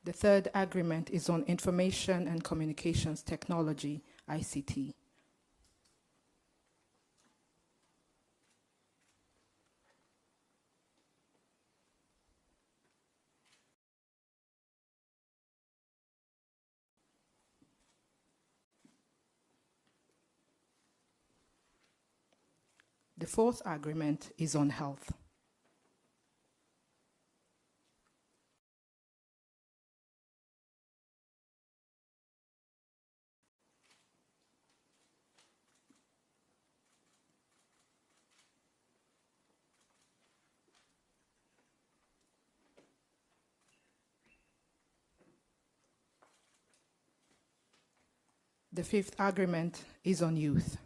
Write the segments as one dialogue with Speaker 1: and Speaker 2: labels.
Speaker 1: The third agreement is on information and communications technology, ICT. The fourth agreement is on health. The fifth agreement is on youth.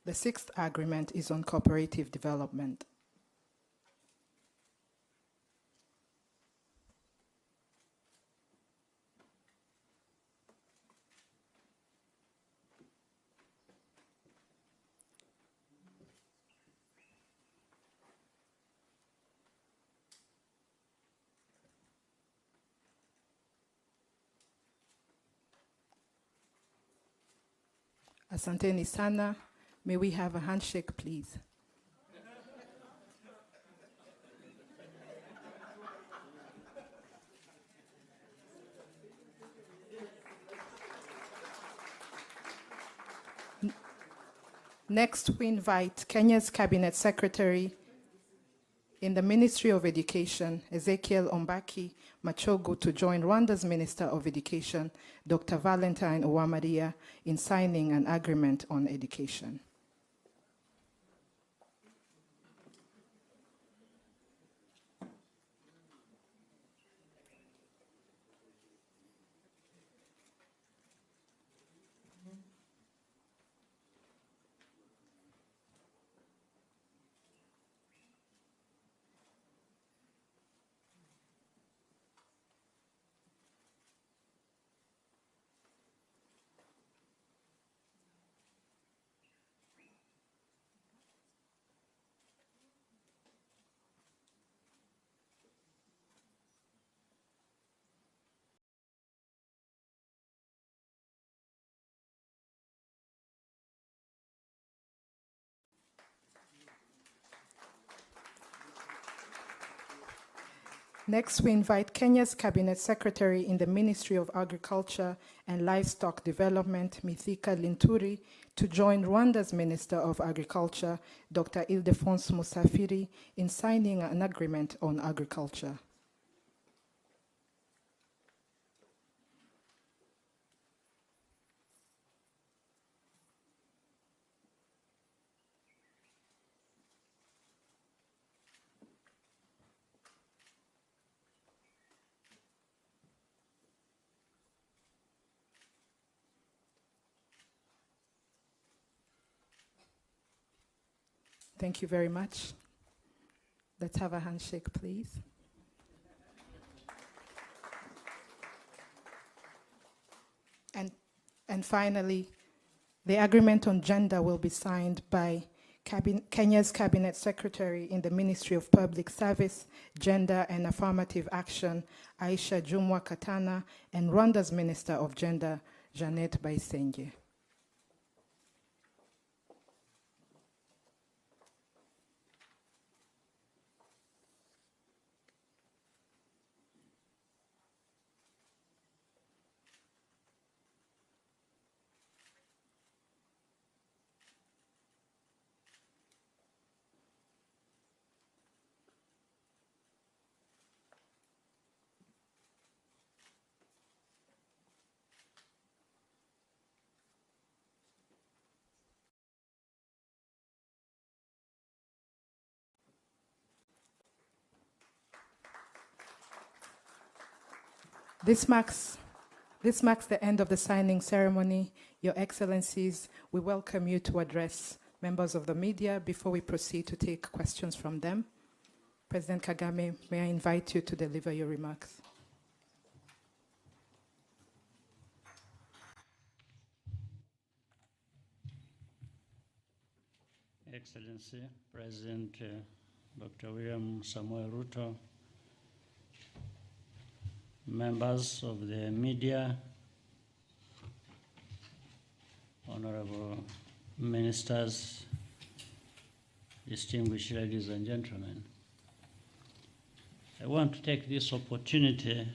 Speaker 1: The sixth agreement is on cooperative development. Asanteni sana. May we have a handshake, please? Next, we invite Kenya's Cabinet Secretary in the Ministry of Education, Ezekiel Ombaki Machogu, to join Rwanda's Minister of Education, Dr. Valentine Uwamariya, in signing an agreement on education. Next, we invite Kenya's Cabinet Secretary in the Ministry of Agriculture and Livestock Development, Mithika Linturi, to join Rwanda's Minister of Agriculture, Dr. Ildefonse Musafiri, in signing an agreement on agriculture. Thank you very much. Let's have a handshake, please. And finally, the agreement on gender will be signed by Kenya's Cabinet Secretary in the Ministry of Public Service, Gender and Affirmative Action, Aisha Jumwa Katana, and Rwanda's Minister of Gender, Jeannette Bayisenge. This marks This marks the end of the signing ceremony. Your Excellencies, we welcome you to address members of the media before we proceed to take questions from them. President Kagame, may I invite you to deliver your remarks?
Speaker 2: Excellency, President Dr. William Samuel Ruto, members of the media, honorable ministers, distinguished ladies and gentlemen. I want to take this opportunity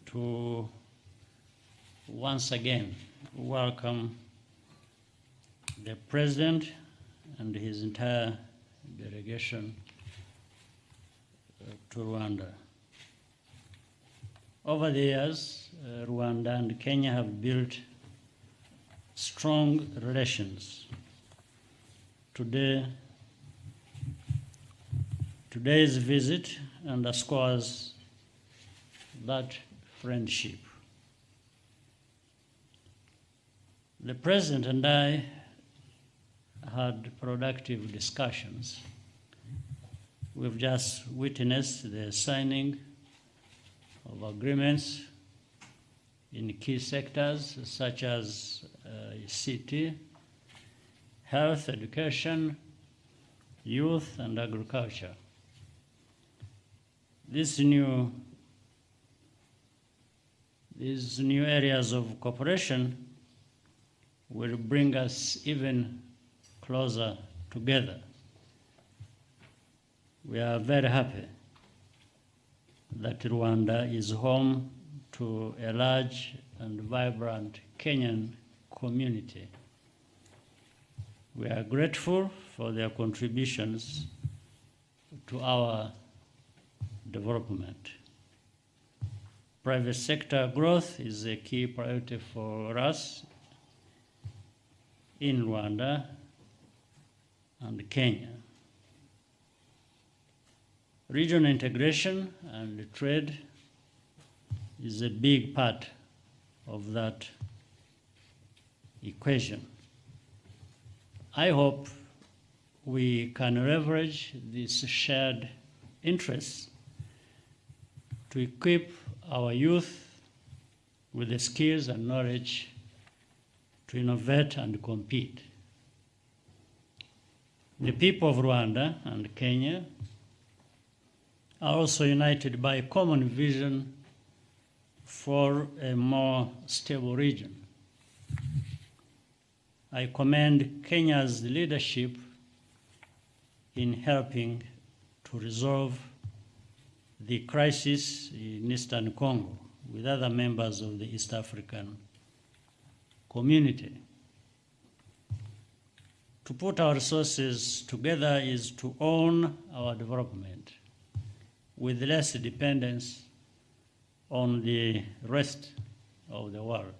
Speaker 2: to once again welcome the President and his entire delegation to Rwanda. Over the years, Rwanda and Kenya have built strong relations. Today's visit underscores that friendship. The President and I had productive discussions. We've just witnessed the signing of agreements in key sectors such as ICT, health, education, youth, and agriculture. These new areas of cooperation will bring us even closer together. We are very happy that Rwanda is home to a large and vibrant Kenyan community. We are grateful for their contributions to our development. Private sector growth is a key priority for us in Rwanda and Kenya. Regional integration and trade is a big part of that equation. I hope we can leverage these shared interests to equip our youth with the skills and knowledge to innovate and compete. The people of Rwanda and Kenya are also united by a common vision for a more stable region. I commend Kenya's leadership in helping to resolve the crisis in Eastern Congo with other members of the East African community. To put our resources together is to own our development with less dependence on the rest of the world.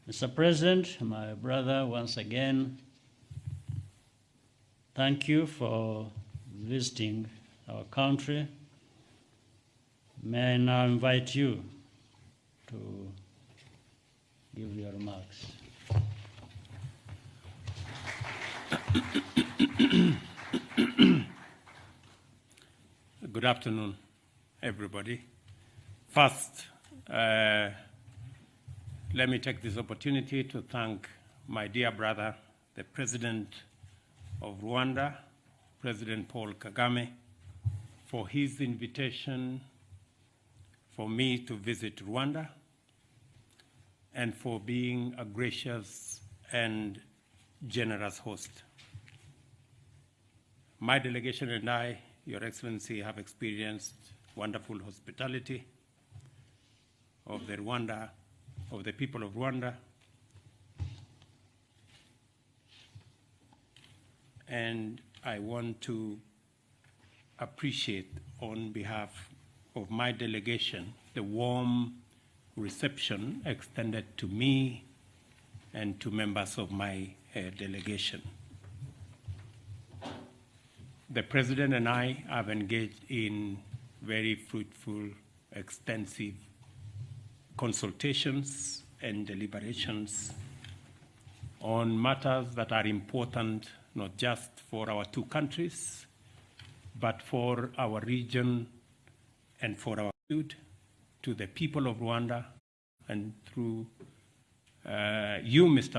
Speaker 2: Mr. President, my brother, once again, thank you for visiting our country. May I now invite you to give your remarks.
Speaker 3: Good afternoon, everybody. First, let me take this opportunity to thank my dear brother, the President of Rwanda, President Paul Kagame, for his invitation for me to visit Rwanda and for being a gracious and generous host. My delegation and I, Your Excellency, have experienced wonderful hospitality of the people of Rwanda, and I want to appreciate on behalf of my delegation the warm reception extended to me and to members of my delegation. The President and I have engaged in very fruitful, extensive consultations and deliberations on matters that are important not just for our two countries, but for our region and for our good, to the people of Rwanda, and through you, Mr.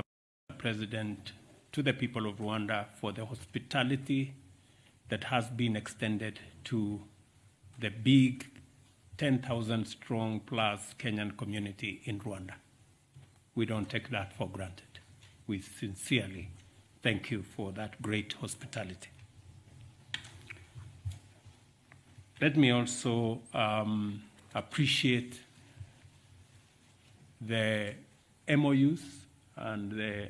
Speaker 3: President, to the people of Rwanda for the hospitality that has been extended to the big 10,000 strong plus Kenyan community in Rwanda. We don't take that for granted. We sincerely thank you for that great hospitality. Let me also appreciate the MOUs and the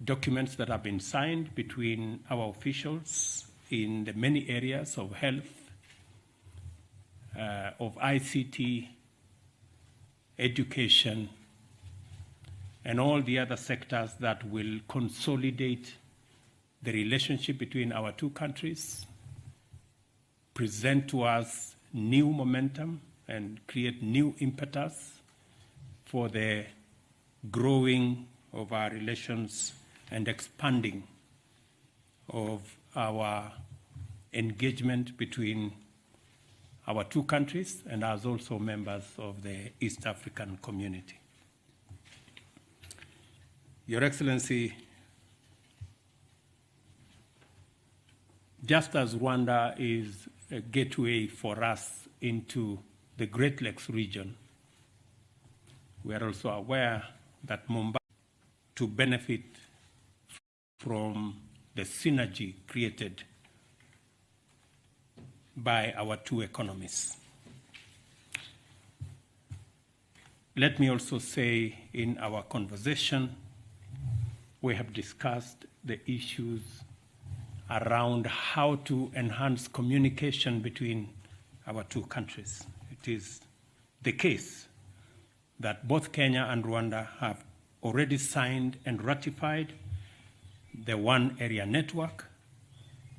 Speaker 3: documents that have been signed between our officials in the many areas of health, of ICT, education, and all the other sectors that will consolidate the relationship between our two countries, present to us new momentum, and create new impetus for the growing of our relations and expanding of our engagement between our two countries and as also members of the East African community. Your Excellency, just as Rwanda is a gateway for us into the Great Lakes region, we are also aware that Mumbai to benefit from the synergy created by our two economies. Let me also say, in our conversation, we have discussed the issues around how to enhance communication between our two countries. It is the case that both Kenya and Rwanda have already signed and ratified the One Area Network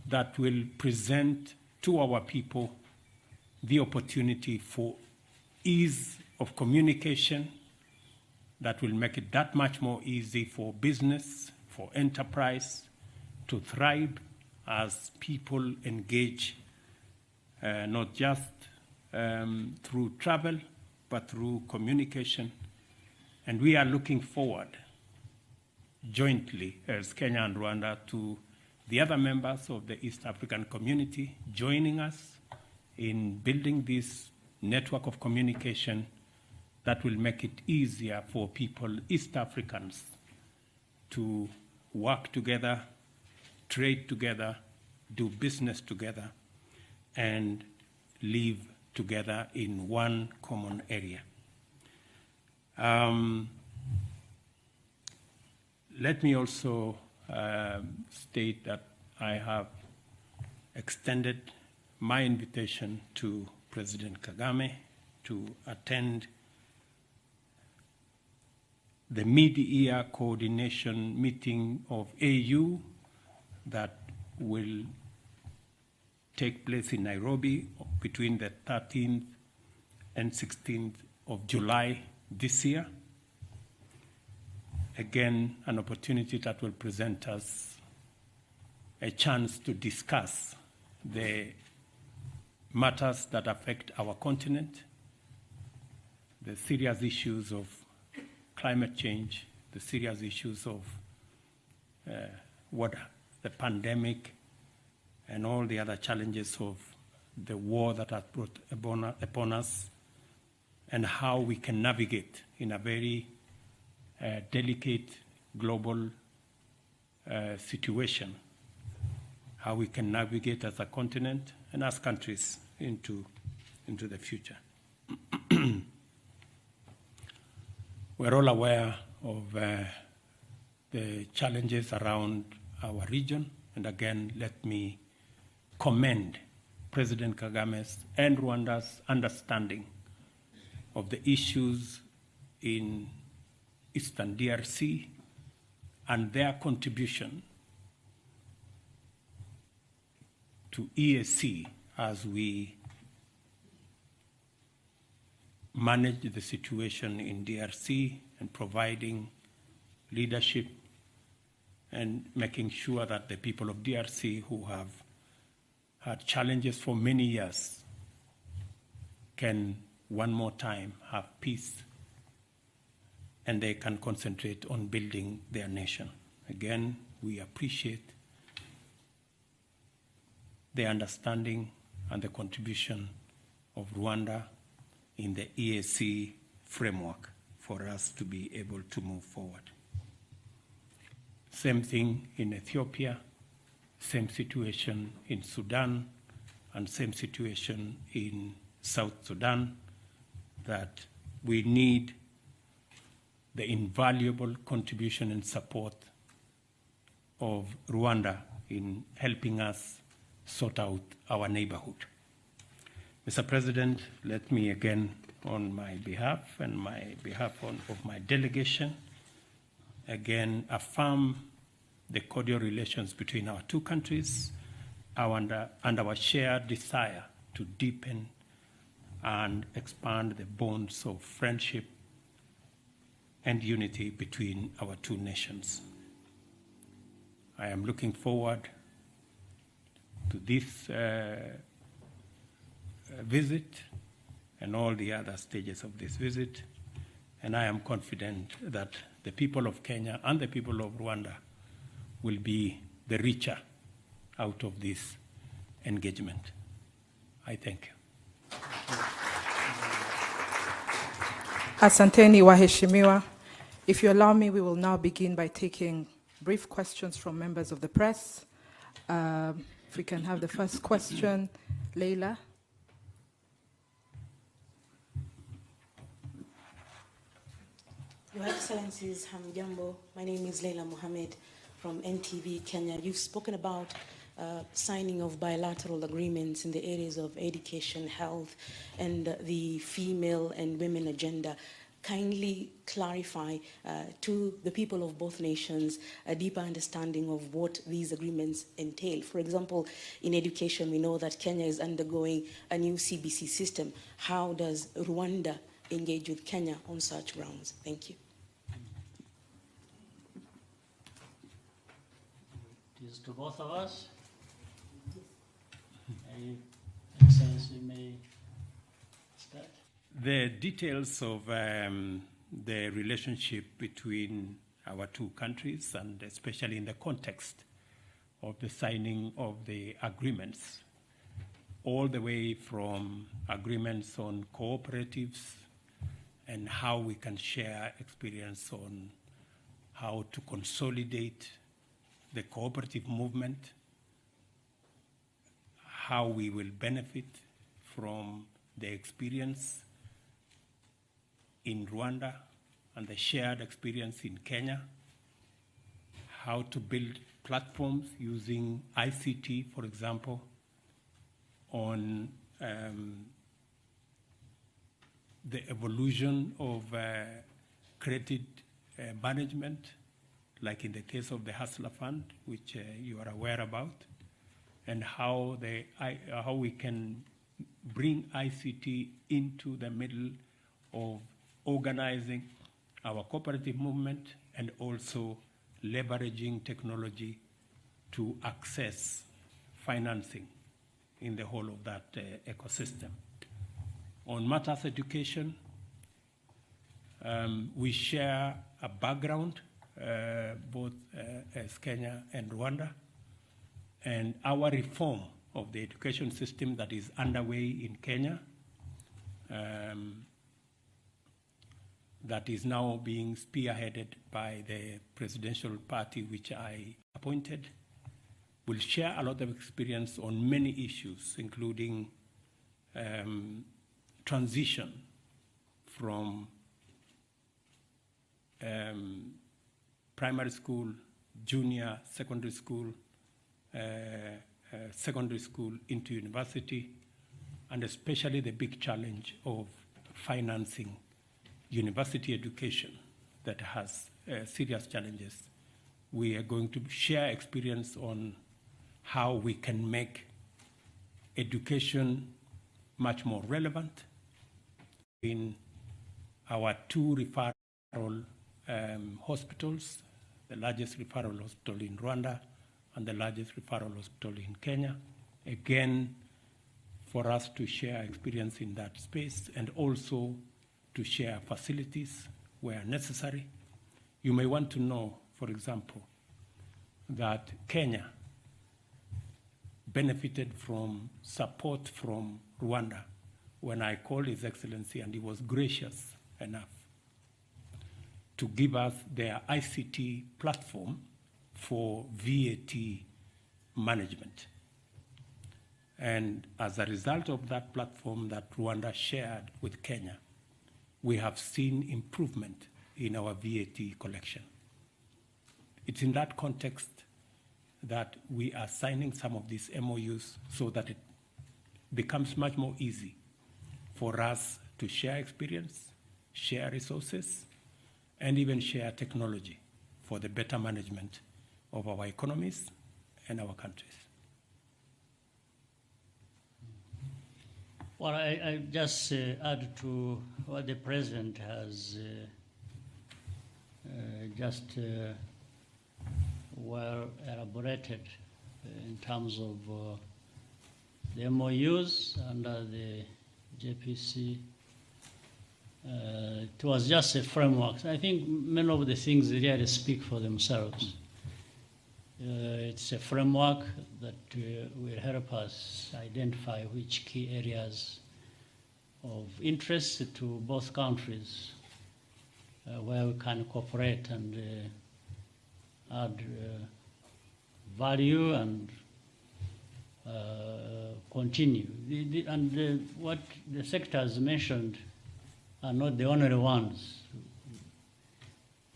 Speaker 3: that will present to our people the opportunity for ease of communication that will make it that much more easy for business, for enterprise to thrive as people engage not just through travel, but through communication. And we are looking forward jointly as Kenya and Rwanda to the other members of the East African community joining us in building this network of communication that will make it easier for people, East Africans, to work together, trade together, do business together, and live together in one common area. Let me also state that I have extended my invitation to President Kagame to attend the mid-year coordination meeting of AU that will take place in Nairobi between the 13th and 16th of July this year. Again, an opportunity that will present us a chance to discuss the matters that affect our continent, the serious issues of climate change, the serious issues of what the pandemic and all the other challenges of the war that has brought upon us, and how we can navigate in a very delicate global situation, how we can navigate as a continent and as countries into the future. We're all aware of the challenges around our region, and again, let me commend President Kagame's and Rwanda's understanding of the issues in Eastern DRC and their contribution to EAC as we manage the situation in DRC and providing leadership and making sure that the people of DRC who have had challenges for many years can one more time have peace and they can concentrate on building their nation. Again, we appreciate the understanding and the contribution of Rwanda in the EAC framework for us to be able to move forward. Same thing in Ethiopia, same situation in Sudan, and same situation in South Sudan, that we need the invaluable contribution and support of Rwanda in helping us sort out our neighborhood. Mr. President, let me again, on my behalf and of my delegation, again affirm the cordial relations between our two countries and our shared desire to deepen and expand the bonds of friendship and unity between our two nations. I am looking forward to this visit and all the other stages of this visit, and I am confident that the people of Kenya and the people of Rwanda will be the richer out of this engagement. I thank you.
Speaker 1: Asanteni waheshimiwa. If you allow me, we will now begin by taking brief questions from members of the press. If we can have the first question, Leila.
Speaker 4: Your Excellencies, Hamjambo. My name is Leila Mohammed from NTV Kenya. You've spoken about signing of bilateral agreements in the areas of education, health, and the female and women agenda. Kindly clarify to the people of both nations a deeper understanding of what these agreements entail. For example, in education, we know that Kenya is undergoing a new CBC system. How does Rwanda engage with Kenya on such grounds? Thank you.
Speaker 2: It is to both of us. Excellency, may start.
Speaker 3: The details of the relationship between our two countries, and especially in the context of the signing of the agreements, all the way from agreements on cooperatives and how we can share experience on how to consolidate the cooperative movement, how we will benefit from the experience in Rwanda and the shared experience in Kenya, how to build platforms using ICT, for example, on the evolution of credit management, like in the case of the Hustler Fund, which you are aware about, and how we can bring ICT into the middle of organizing our cooperative movement and also leveraging technology to access financing in the whole of that ecosystem. On matters education, we share a background, both as Kenya and Rwanda, and our reform of the education system that is underway in Kenya, that is now being spearheaded by the presidential party which I appointed, will share a lot of experience on many issues, including transition from primary school, junior secondary school into university, and especially the big challenge of financing university education that has serious challenges. We are going to share experience on how we can make education much more relevant in our two referral hospitals, the largest referral hospital in Rwanda and the largest referral hospital in Kenya, again, for us to share experience in that space and also to share facilities where necessary. You may want to know, for example, that Kenya benefited from support from Rwanda when I called His Excellency, and he was gracious enough to give us their ICT platform for VAT management. And as a result of that platform that Rwanda shared with Kenya, we have seen improvement in our VAT collection. It's in that context that we are signing some of these MOUs so that it becomes much more easy for us to share experience, share resources, and even share technology for the better management of our economies and our countries.
Speaker 2: Well, I just add to what the President has just well elaborated in terms of the MOUs under the JPC. It was just a framework. I think many of the things really speak for themselves. It's a framework that will help us identify which key areas of interest to both countries where we can cooperate and add value and continue. What the sector has mentioned are not the only ones.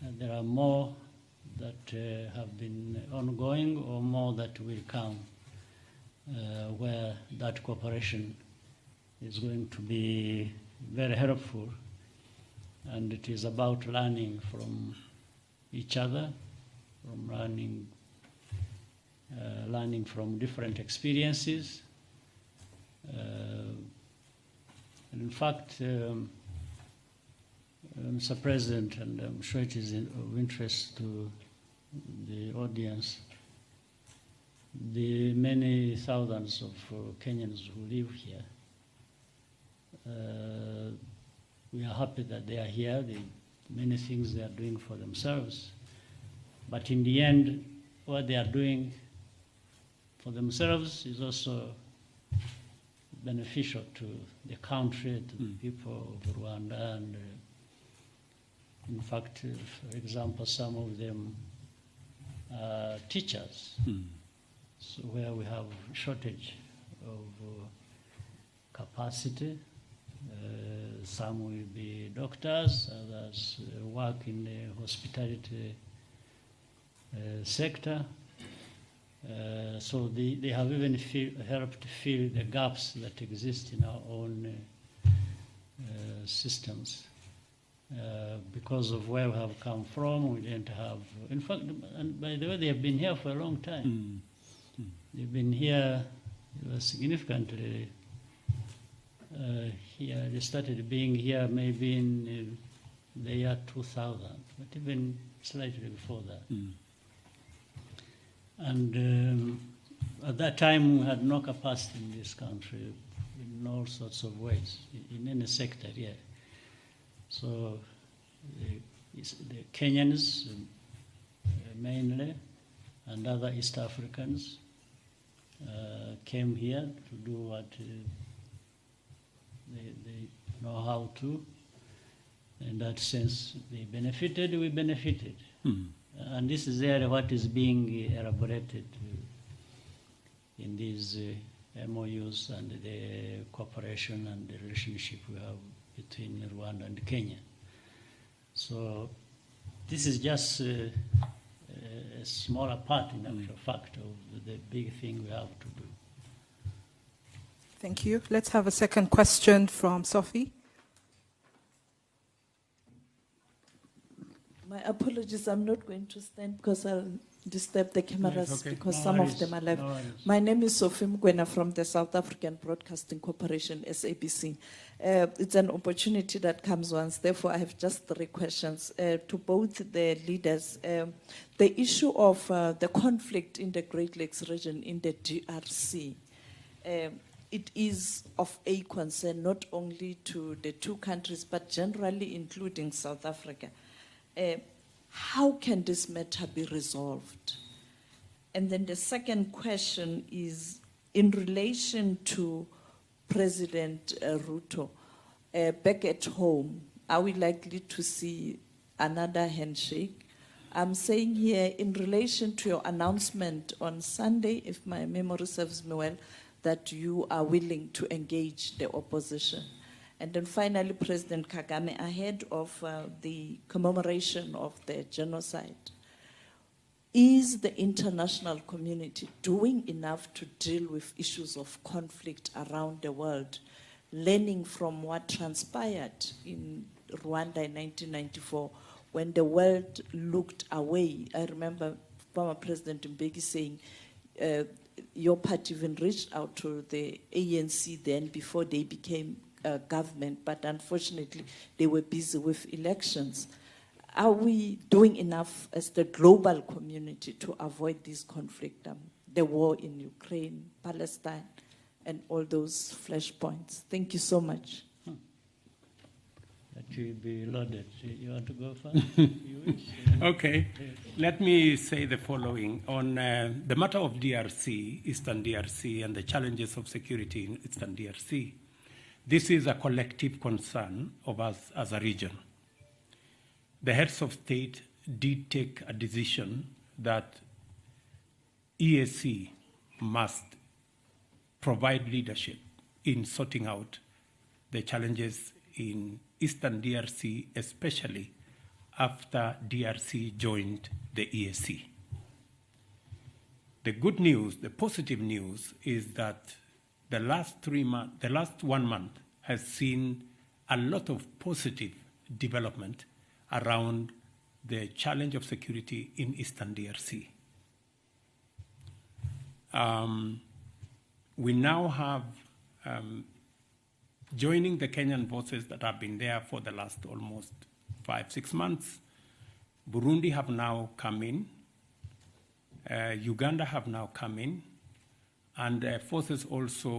Speaker 2: There are more that have been ongoing or more that will come where that cooperation is going to be very helpful. And it is about learning from each other, from learning from different experiences. And in fact, Mr. President, and I'm sure it is of interest to the audience, the many thousands of Kenyans who live here, we are happy that they are here, many things they are doing for themselves. But in the end, what they are doing for themselves is also beneficial to the country, to the people of Rwanda. And in fact, for example, some of them are teachers, so where we have shortage of capacity. Some will be doctors, others work in the hospitality sector. So they have even helped fill the gaps that exist in our own systems. Because of where we have come from, we didn't have, in fact, and by the way, they have been here for a long time. They've been here significantly. Here, they started being here maybe in the year 2000, but even slightly before that. And at that time, we had no capacity in this country in all sorts of ways, in any sector here. So the Kenyans mainly and other East Africans came here to do what they know how to. In that sense, they benefited, we benefited. And this is really what is being elaborated in these MOUs and the cooperation and the relationship we have between Rwanda and Kenya. So this is just a smaller part, in actual fact, of the big thing we have to do.
Speaker 1: Thank you. Let's have a second question from Sophie.
Speaker 5: My apologies, I'm not going to stand because I'll disturb the cameras
Speaker 3: okay.
Speaker 5: because
Speaker 2: No
Speaker 5: some
Speaker 2: worries,
Speaker 5: of them are live.
Speaker 2: no worries.
Speaker 5: My name is Sophie Mkwena from the South African Broadcasting Corporation, SABC. It's an opportunity that comes once. Therefore, I have just 3 questions to both the leaders. The issue of the conflict in the Great Lakes region in the DRC, it is of a concern not only to the 2 countries, but generally including South Africa. How can this matter be resolved? And then the second question is in relation to President Ruto, back at home, are we likely to see another handshake? I'm saying here in relation to your announcement on Sunday, if my memory serves me well, that you are willing to engage the opposition. And then finally, President Kagame, ahead of the commemoration of the genocide, is the international community doing enough to deal with issues of conflict around the world, learning from what transpired in Rwanda in 1994 when the world looked away? I remember former President Mbeki saying, your party even reached out to the ANC then before they became government, but unfortunately they were busy with elections. Are we doing enough as the global community to avoid this conflict, the war in Ukraine, Palestine, and all those flashpoints? Thank you so much.
Speaker 2: That will be loaded. You want to go first? You wish?
Speaker 3: Okay. Let me say the following. On the matter of DRC, Eastern DRC, and the challenges of security in Eastern DRC, this is a collective concern of us as a region. The heads of state did take a decision that EAC must provide leadership in sorting out the challenges in Eastern DRC, especially after DRC joined the EAC. The good news, the positive news, is that the last 1 month has seen a lot of positive development around the challenge of security in Eastern DRC. We now have, joining the Kenyan forces that have been there for the last almost 5-6 months, Burundi have now come in, Uganda have now come in, and forces also